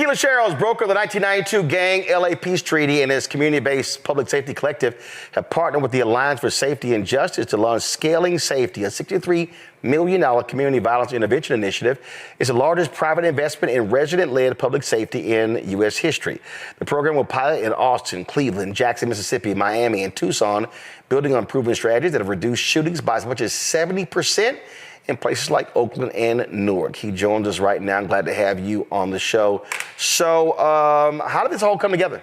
Aqeela Sherrills, broker of the 1992 Gang LA Peace Treaty, and his community-based public safety collective have partnered with the Alliance for Safety and Justice to launch Scaling Safety, a $63 million community violence intervention initiative. It's the largest private investment in resident-led public safety in U.S. history. The program will pilot in Austin, Cleveland, Jackson, Mississippi, Miami, and Tucson, building on proven strategies that have reduced shootings by as much as 70% in places like Oakland and Newark. He joins us right now. I'm glad to have you on the show. So how did this all come together?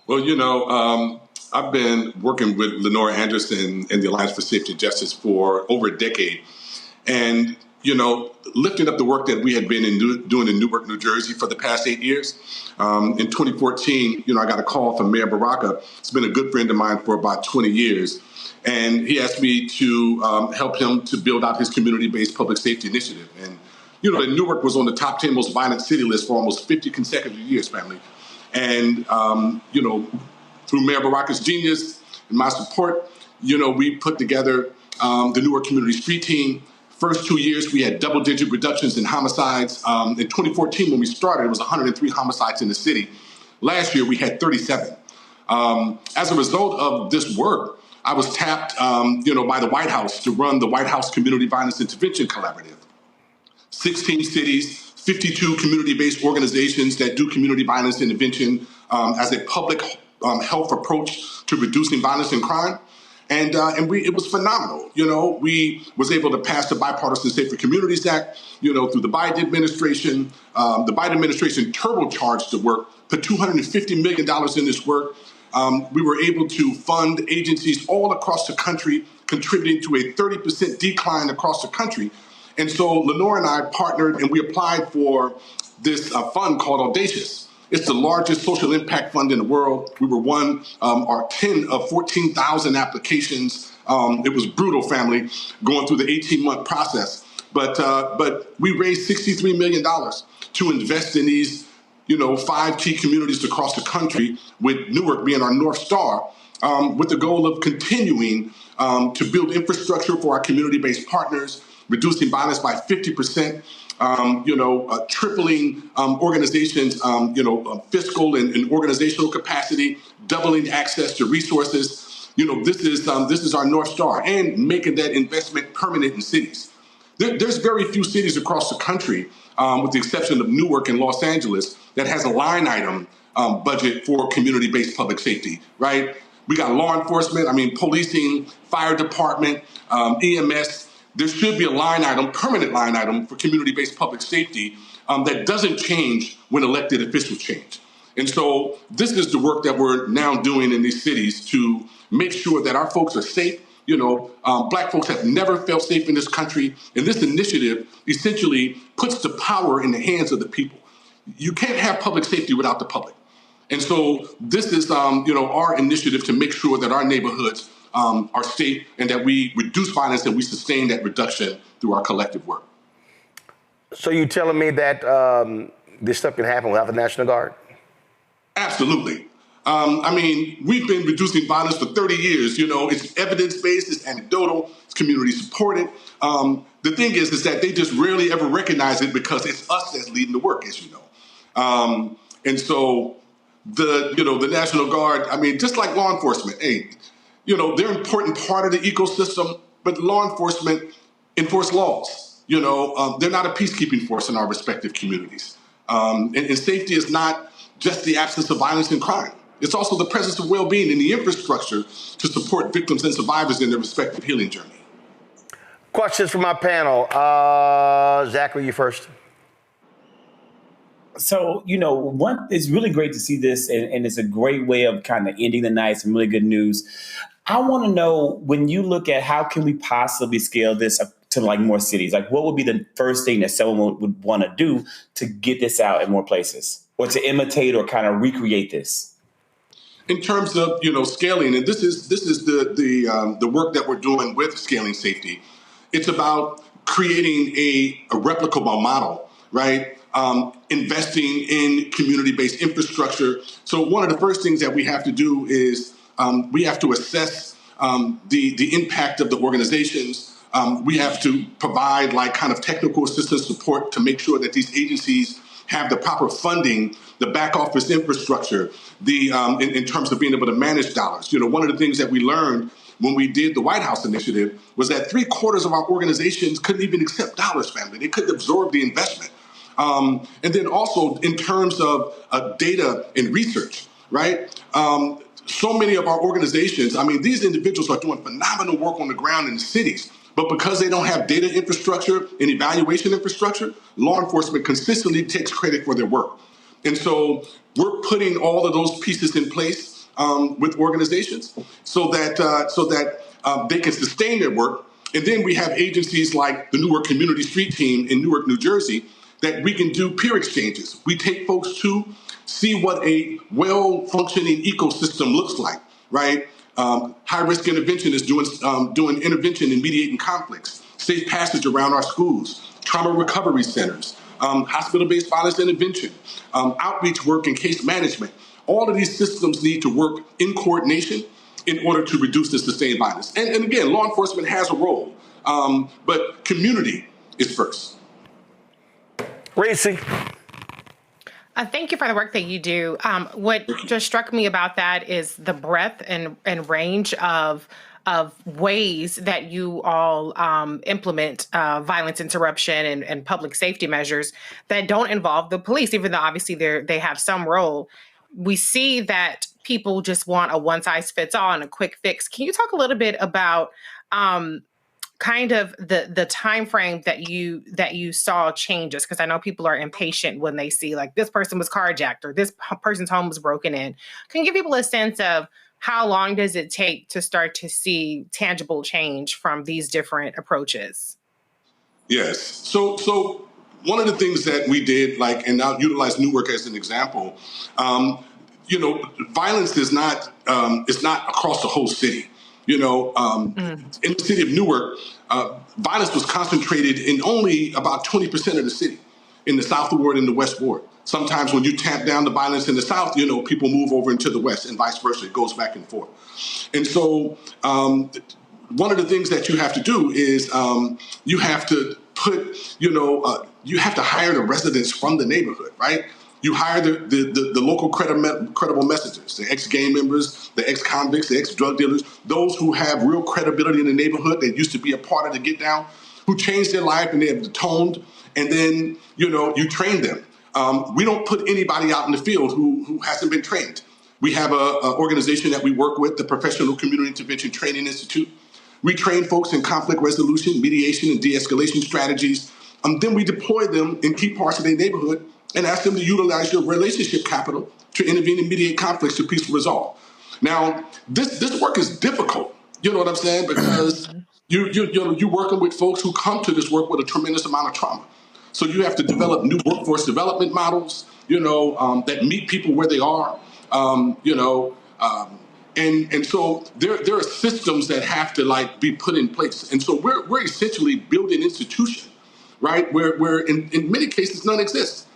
Well, I've been working with Lenora Anderson and the Alliance for Safety and Justice for over a decade. And, lifting up the work that we had been doing in Newark, New Jersey for the past 8 years. In 2014, I got a call from Mayor Baraka. It's been a good friend of mine for about 20 years. And he asked me to help him to build out his community-based public safety initiative. And, Newark was on the top 10 most violent city list for almost 50 consecutive years, family. And, through Mayor Baraka's genius and my support, we put together the Newark Community Street Team. First 2 years, we had double-digit reductions in homicides. In 2014, when we started, it was 103 homicides in the city. Last year, we had 37. As a result of this work, I was tapped, by the White House to run the White House Community Violence Intervention Collaborative. 16 cities, 52 community-based organizations that do community violence intervention as a public health approach to reducing violence and crime. And it was phenomenal. We was able to pass the Bipartisan Safer Communities Act, through the Biden administration. The Biden administration turbocharged the work, put $250 million in this work. We were able to fund agencies all across the country, contributing to a 30% decline across the country. And so Lenore and I partnered, and we applied for this fund called Audacious. It's the largest social impact fund in the world. We were one our 10 of 14,000 applications. It was brutal, family, going through the 18-month process. But we raised $63 million to invest in these 5 key communities across the country, with Newark being our North Star, with the goal of continuing to build infrastructure for our community-based partners, reducing violence by 50%, tripling organizations, fiscal and organizational capacity, doubling access to resources. This is our North Star, and making that investment permanent in cities. There's very few cities across the country, with the exception of Newark and Los Angeles, that has a line item budget for community-based public safety, right? We got law enforcement, policing, fire department, EMS. There should be a line item, permanent line item for community-based public safety that doesn't change when elected officials change. And so this is the work that we're now doing in these cities to make sure that our folks are safe. Black folks have never felt safe in this country. And this initiative essentially puts the power in the hands of the people. You can't have public safety without the public. And so this is, our initiative to make sure that our neighborhoods are safe, and that we reduce violence and we sustain that reduction through our collective work. So you telling me that this stuff can happen without the National Guard? Absolutely. We've been reducing violence for 30 years. It's evidence-based, it's anecdotal, it's community-supported. The thing is that they just rarely ever recognize it because it's us that's leading the work, as you know. And so the National Guard, just like law enforcement, they're an important part of the ecosystem, but law enforcement enforce laws. They're not a peacekeeping force in our respective communities. And safety is not just the absence of violence and crime. It's also the presence of well-being and the infrastructure to support victims and survivors in their respective healing journey. Questions from my panel. Zachary, you first. So, it's really great to see this, and it's a great way of kind of ending the night, some really good news. I want to know, when you look at how can we possibly scale this up to more cities, what would be the first thing that someone would want to do to get this out in more places, or to imitate or kind of recreate this? In terms of, scaling, and this is the work that we're doing with Scaling Safety. It's about creating a replicable model, right? Investing in community-based infrastructure. So one of the first things that we have to do is we have to assess the impact of the organizations. We have to provide technical assistance support to make sure that these agencies have the proper funding, the back office infrastructure, in terms of being able to manage dollars. One of the things that we learned when we did the White House initiative was that 3/4 of our organizations couldn't even accept dollars, family. They couldn't absorb the investment. And then also in terms of data and research, right? So many of our organizations, I mean, these individuals are doing phenomenal work on the ground in the cities, but because they don't have data infrastructure and evaluation infrastructure, law enforcement consistently takes credit for their work. And so we're putting all of those pieces in place with organizations so that they can sustain their work. And then we have agencies like the Newark Community Street Team in Newark, New Jersey, that we can do peer exchanges. We take folks to see what a well-functioning ecosystem looks like, right? High-risk intervention is doing intervention in mediating conflicts, safe passage around our schools, trauma recovery centers, hospital-based violence intervention, outreach work and case management. All of these systems need to work in coordination in order to reduce the sustained violence. And again, law enforcement has a role, but community is first. Reese. Thank you for the work that you do. What just struck me about that is the breadth and range of ways that you all implement violence interruption and public safety measures that don't involve the police, even though obviously they have some role. We see that people just want a one-size-fits-all and a quick fix. Can you talk a little bit about kind of the time frame that you saw changes? Because I know people are impatient when they see like this person was carjacked or this person's home was broken in. Can you give people a sense of how long does it take to start to see tangible change from these different approaches? Yes. So one of the things that we did, and I'll utilize Newark as an example, violence is not across the whole city. In the city of Newark, violence was concentrated in only about 20% of the city, in the South Ward and the West Ward. Sometimes when you tamp down the violence in the South, people move over into the West and vice versa. It goes back and forth. And so one of the things that you have to do is you have to you have to hire the residents from the neighborhood, right? You hire the local credible messengers, the ex-gang members, the ex-convicts, the ex-drug dealers, those who have real credibility in the neighborhood that used to be a part of the get down, who changed their life and they have atoned, and then, you train them. We don't put anybody out in the field who hasn't been trained. We have an organization that we work with, the Professional Community Intervention Training Institute. We train folks in conflict resolution, mediation, and de-escalation strategies. Then we deploy them in key parts of their neighborhood and ask them to utilize your relationship capital to intervene and mediate conflicts to peaceful resolve. Now, this work is difficult. You know what I'm saying? Because you're working with folks who come to this work with a tremendous amount of trauma. So you have to develop new workforce development models, that meet people where they are, and so there are systems that have to be put in place. And so we're essentially building institutions, right? Where in many cases none exists.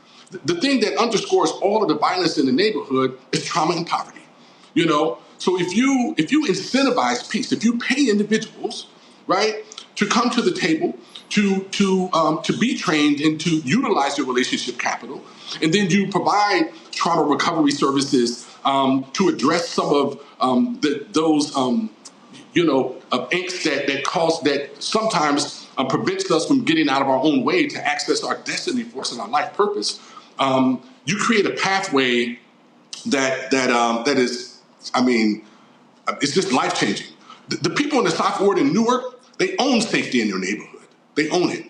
The thing that underscores all of the violence in the neighborhood is trauma and poverty. So if you incentivize peace, if you pay individuals, right, to come to the table, to be trained and to utilize your relationship capital, and then you provide trauma recovery services to address some of those angst that sometimes prevents us from getting out of our own way to access our destiny force and our life purpose. You create a pathway that is, it's just life changing. The people in the South Ward in Newark, they own safety in their neighborhood. They own it.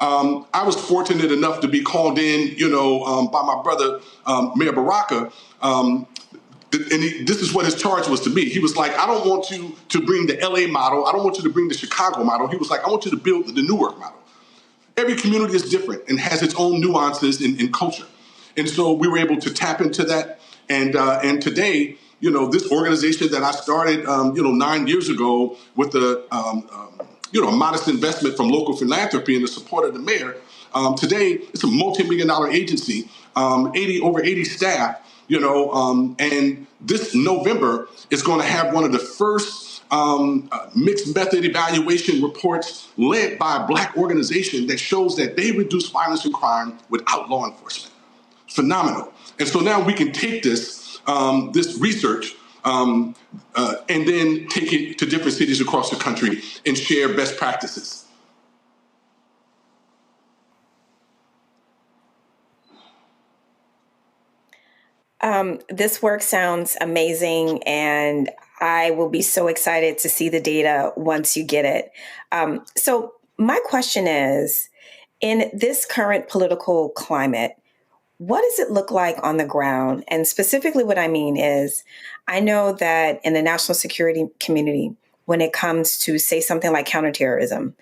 I was fortunate enough to be called in, by my brother, Mayor Baraka. This is what his charge was to me. He was like, I don't want you to bring the LA model. I don't want you to bring the Chicago model. He was like, I want you to build the Newark model. Every community is different and has its own nuances in culture. And so we were able to tap into that. And today, this organization that I started, 9 years ago with a modest investment from local philanthropy and the support of the mayor, today it's a multi-million-dollar agency, over 80 staff, and this November is going to have one of the first mixed method evaluation reports led by a Black organization that shows that they reduce violence and crime without law enforcement. Phenomenal. And so now we can take this research and then take it to different cities across the country and share best practices. This work sounds amazing, and I will be so excited to see the data once you get it. So my question is, in this current political climate, what does it look like on the ground? And specifically what I mean is, I know that in the national security community, when it comes to, say, something like counterterrorism,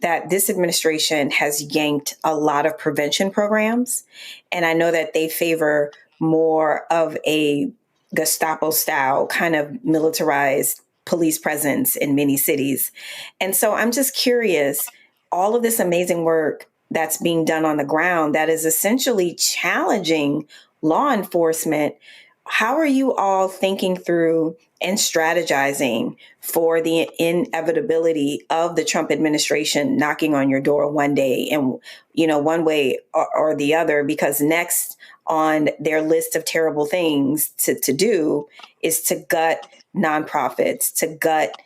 that this administration has yanked a lot of prevention programs. And I know that they favor more of a Gestapo style kind of militarized police presence in many cities. And so I'm just curious, all of this amazing work that's being done on the ground that is essentially challenging law enforcement, how are you all thinking through and strategizing for the inevitability of the Trump administration knocking on your door one day and, one way or the other? Because next on their list of terrible things to do is to gut nonprofits, to gut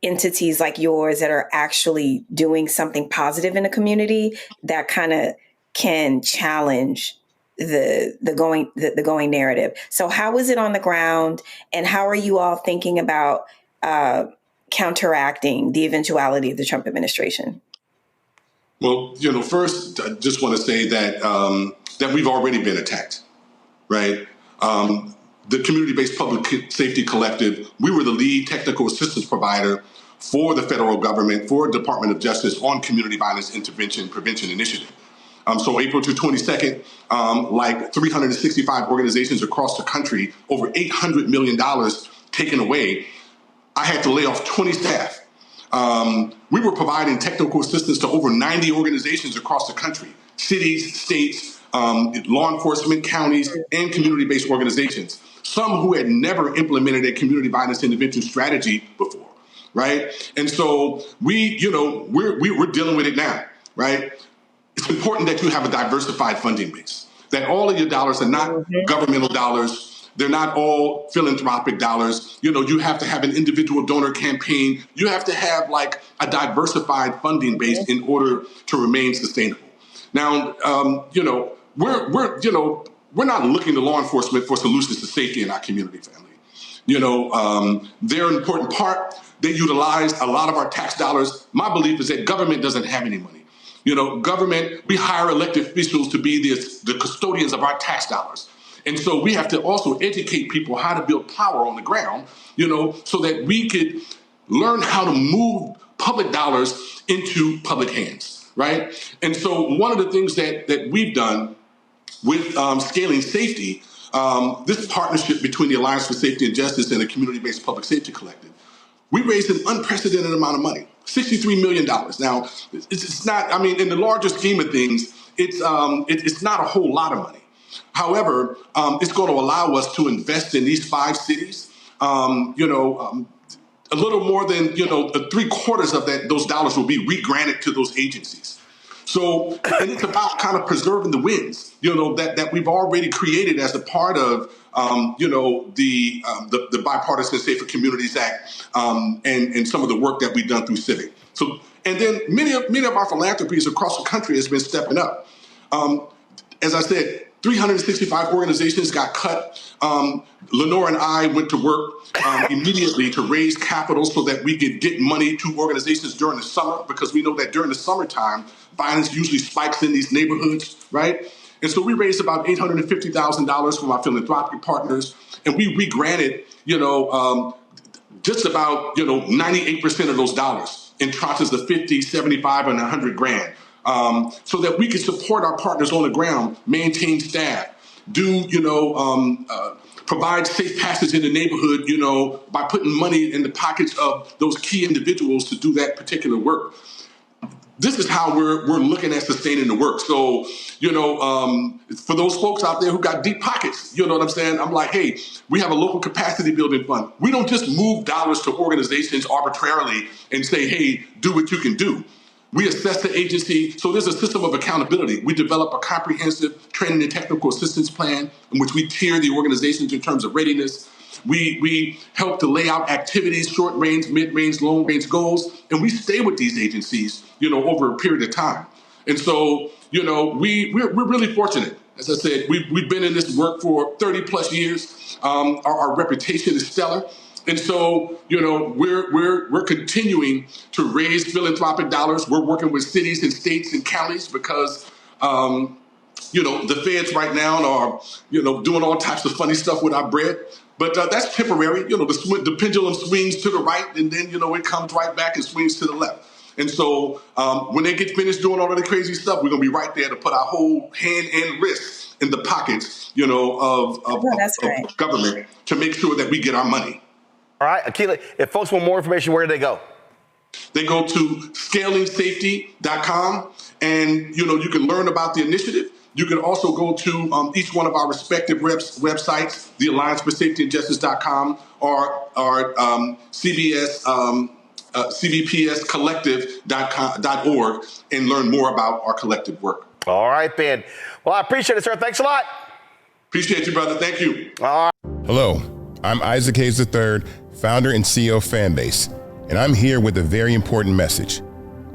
entities like yours that are actually doing something positive in the community that kind of can challenge the going narrative. So how is it on the ground, and how are you all thinking about counteracting the eventuality of the Trump administration? Well, first, I just want to say that that we've already been attacked, right? The Community-Based Public Safety Collective, we were the lead technical assistance provider for the federal government, for Department of Justice on community violence intervention prevention initiative. So April 22nd, like 365 organizations across the country, over $800 million taken away. I had to lay off 20 staff. We were providing technical assistance to over 90 organizations across the country, cities, states, law enforcement, counties, and community-based organizations, some who had never implemented a community violence intervention strategy before, right? And so we're dealing with it now, right? It's important that you have a diversified funding base, that all of your dollars are not governmental dollars. They're not all philanthropic dollars. You have to have an individual donor campaign. You have to have like a diversified funding base in order to remain sustainable. Now, we're not looking to law enforcement for solutions to safety in our community, family. They're an important part. They utilize a lot of our tax dollars. My belief is that government doesn't have any money. Government, we hire elected officials to be the custodians of our tax dollars. And so we have to also educate people how to build power on the ground, so that we could learn how to move public dollars into public hands, right? And so one of the things that we've done with scaling safety, this partnership between the Alliance for Safety and Justice and the Community-Based Public Safety Collective, we raised an unprecedented amount of money, $63 million. Now, it's not, in the larger scheme of things, it's not a whole lot of money. However, it's going to allow us to invest in these 5 cities. A little more than, 3/4 of those dollars will be re-granted to those agencies. So, and it's about kind of preserving the wins, that we've already created as a part of, the Bipartisan Safer Communities Act, and some of the work that we've done through Civic. So, and then many of our philanthropies across the country has been stepping up. As I said, 365 organizations got cut. Lenore and I went to work immediately to raise capital so that we could get money to organizations during the summer, because we know that during the summertime, violence usually spikes in these neighborhoods, right? And so we raised about $850,000 from our philanthropic partners, and we re-granted, just about, 98% of those dollars in tranches of 50, 75, and 100 grand. So that we can support our partners on the ground, maintain staff, provide safe passage in the neighborhood, by putting money in the pockets of those key individuals to do that particular work. this is how we're looking at sustaining the work. So, for those folks out there who got deep pockets, you know what I'm saying? I'm like, hey, we have a local capacity building fund. We don't just move dollars to organizations arbitrarily and say, hey, do what you can do. We assess the agency. So there's a system of accountability. We develop a comprehensive training and technical assistance plan in which we tier the organizations in terms of readiness. We help to lay out activities, short range, mid range, long range goals, and we stay with these agencies, over a period of time. And so, we're really fortunate. As I said, we've been in this work for 30 plus years. Our reputation is stellar. And so, we're continuing to raise philanthropic dollars. We're working with cities and states and counties because, the feds right now are, doing all types of funny stuff with our bread. But that's temporary. The pendulum swings to the right, and then, it comes right back and swings to the left. And so when they get finished doing all of the crazy stuff, we're going to be right there to put our whole hand and wrist in the pockets, of government to make sure that we get our money. All right, Aqeela, if folks want more information, where do they go? They go to scalingsafety.com, and, you can learn about the initiative. You can also go to each one of our respective websites, the Alliance for Safety and Justice.com or our CVPScollective.org and learn more about our collective work. All right, Ben. Well, I appreciate it, sir. Thanks a lot. Appreciate you, brother. Thank you. All right. Hello, I'm Isaac Hayes III, founder and CEO of Fanbase, and I'm here with a very important message.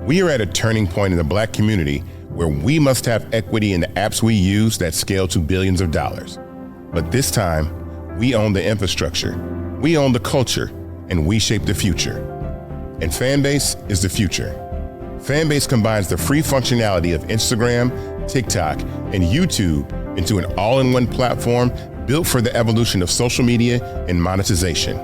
We are at a turning point in the Black community where we must have equity in the apps we use that scale to billions of dollars. But this time, we own the infrastructure, we own the culture, and we shape the future. And Fanbase is the future. Fanbase combines the free functionality of Instagram, TikTok, and YouTube into an all-in-one platform built for the evolution of social media and monetization.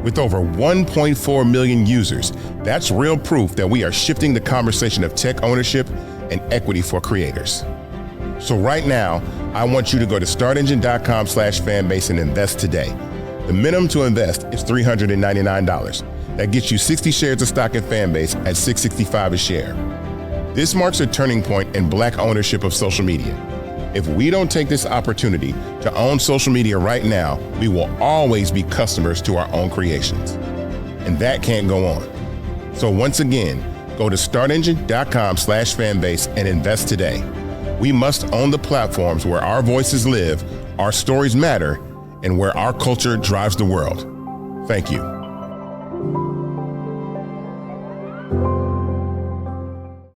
With over 1.4 million users, that's real proof that we are shifting the conversation of tech ownership and equity for creators. So right now, I want you to go to startengine.com/fanbase and invest today. The minimum to invest is $399. That gets you 60 shares of stock in Fanbase at $665 a share. This marks a turning point in Black ownership of social media. If we don't take this opportunity to own social media right now, we will always be customers to our own creations. And that can't go on. So once again, go to startengine.com/fanbase and invest today. We must own the platforms where our voices live, our stories matter, and where our culture drives the world. Thank you.